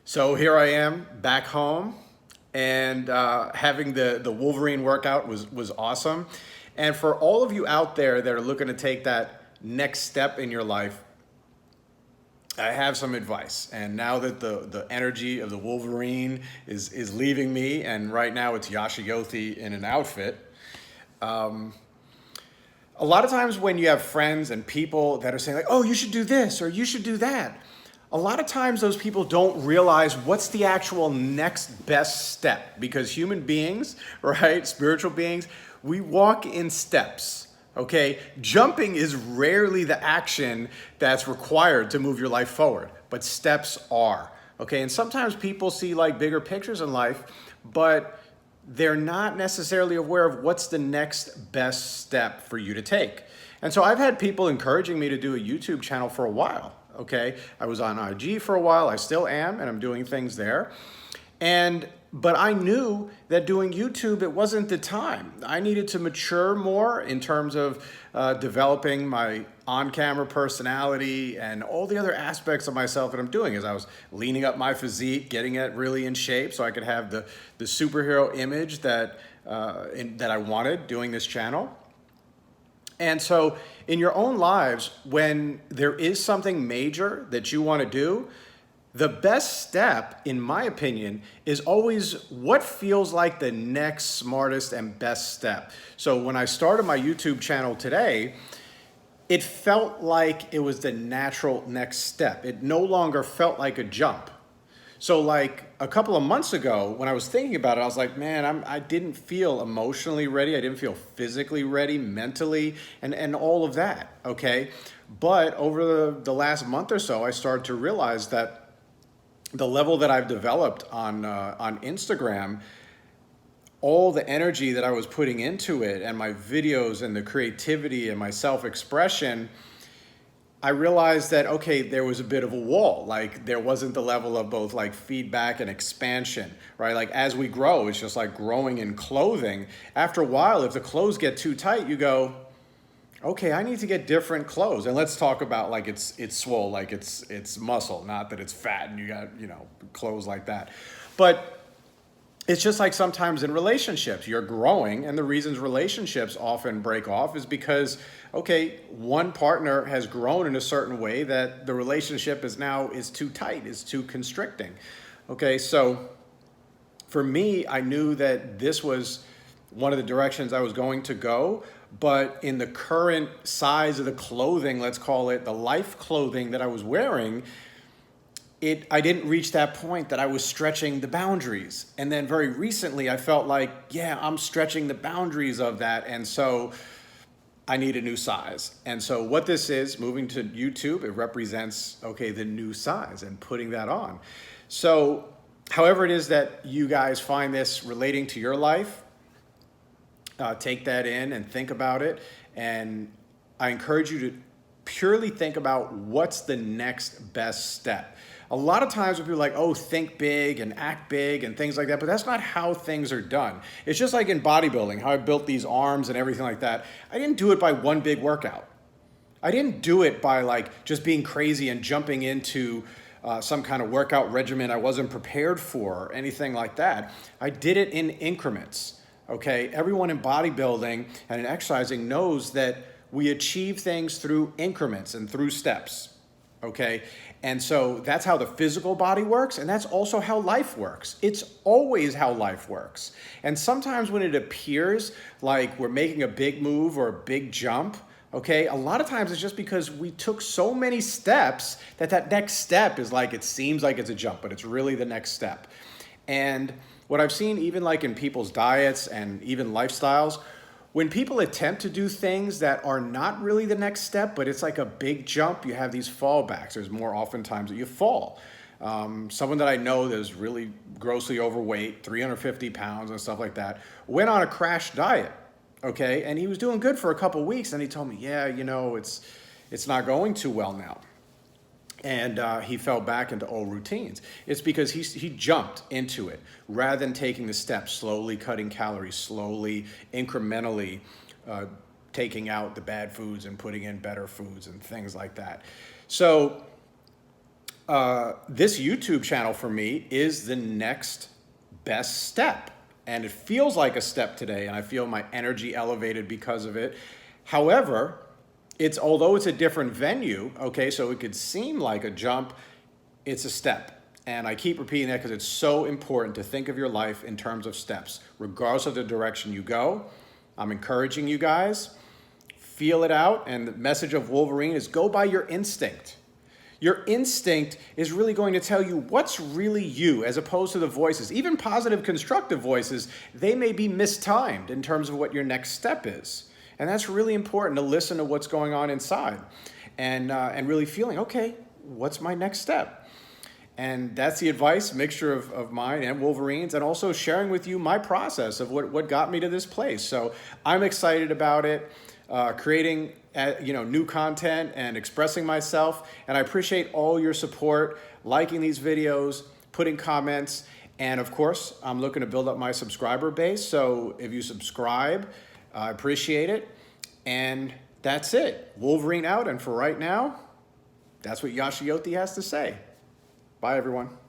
So here I am back home, and having the Wolverine workout was awesome. And for all of you out there that are looking to take that next step in your life, I have some advice. And now that the energy of the Wolverine is leaving me, and right now it's Yashayothi in an outfit. A lot of times when you have friends and people that are saying like, oh, you should do this or you should do that, a lot of times those people don't realize what's the actual next best step, because human beings, right, spiritual beings, we walk in steps. Okay, jumping is rarely the action that's required to move your life forward, but steps are. Okay, and sometimes people see like bigger pictures in life, but they're not necessarily aware of what's the next best step for you to take. And so I've had people encouraging me to do a YouTube channel for a while. Okay, I was on IG for a while, I still am, and I'm doing things there. But I knew that doing YouTube, it wasn't the time. I needed to mature more in terms of developing my on-camera personality and all the other aspects of myself that I'm doing. As I was leaning up my physique, getting it really in shape so I could have the superhero image that I wanted doing this channel. And so in your own lives, when there is something major that you want to do, the best step, in my opinion, is always what feels like the next smartest and best step. So when I started my YouTube channel today, it felt like it was the natural next step. It no longer felt like a jump. So like a couple of months ago, when I was thinking about it, I was like, man, I didn't feel emotionally ready. I didn't feel physically ready, mentally, and all of that, okay? But over the last month or so, I started to realize that the level that I've developed on Instagram, all the energy that I was putting into it and my videos and the creativity and my self-expression, I realized that, okay, there was a bit of a wall. Like there wasn't the level of both like feedback and expansion, right? Like as we grow, it's just like growing in clothing. After a while, if the clothes get too tight, you go, okay, I need to get different clothes. And let's talk about like it's swole, like it's muscle, not that it's fat and you got, clothes like that. But it's just like sometimes in relationships, you're growing, and the reasons relationships often break off is because, okay, one partner has grown in a certain way that the relationship is too tight, is too constricting. Okay, so for me, I knew that this was one of the directions I was going to go, but in the current size of the clothing, let's call it the life clothing that I was wearing, I didn't reach that point that I was stretching the boundaries. And then very recently I felt like, yeah, I'm stretching the boundaries of that. And so I need a new size. And so what this is, moving to YouTube, it represents, okay, the new size and putting that on. So however it is that you guys find this relating to your life, take that in and think about it. And I encourage you to purely think about what's the next best step. A lot of times when people are like, oh, think big and act big and things like that, but that's not how things are done. It's just like in bodybuilding, how I built these arms and everything like that. I didn't do it by one big workout. I didn't do it by like just being crazy and jumping into some kind of workout regimen I wasn't prepared for or anything like that. I did it in increments, okay? Everyone in bodybuilding and in exercising knows that we achieve things through increments and through steps, okay? And so that's how the physical body works, and that's also how life works. It's always how life works. And sometimes when it appears like we're making a big move or a big jump, okay, a lot of times it's just because we took so many steps that next step is like, it seems like it's a jump, but it's really the next step. And what I've seen even like in people's diets and even lifestyles, when people attempt to do things that are not really the next step, but it's like a big jump, you have these fallbacks. There's more often times that you fall. Someone that I know that is really grossly overweight, 350 pounds and stuff like that, went on a crash diet, okay? And he was doing good for a couple of weeks, and he told me, yeah, it's not going too well now. And he fell back into old routines. It's because he jumped into it rather than taking the steps, slowly cutting calories, slowly, incrementally taking out the bad foods and putting in better foods and things like that. So This YouTube channel for me is the next best step. And it feels like a step today, and I feel my energy elevated because of it. However, although it's a different venue, okay, so it could seem like a jump, it's a step. And I keep repeating that because it's so important to think of your life in terms of steps, regardless of the direction you go. I'm encouraging you guys, feel it out. And the message of Wolverine is go by your instinct. Your instinct is really going to tell you what's really you, as opposed to the voices. Even positive, constructive voices, they may be mistimed in terms of what your next step is. And that's really important, to listen to what's going on inside and really feeling, okay, what's my next step? And that's the advice, mixture of mine and Wolverine's, and also sharing with you my process of what got me to this place. So I'm excited about it, creating new content and expressing myself. And I appreciate all your support, liking these videos, putting comments. And of course, I'm looking to build up my subscriber base. So if you subscribe, I appreciate it. And that's it. Wolverine out. And for right now, that's what Yashiyoti has to say. Bye, everyone.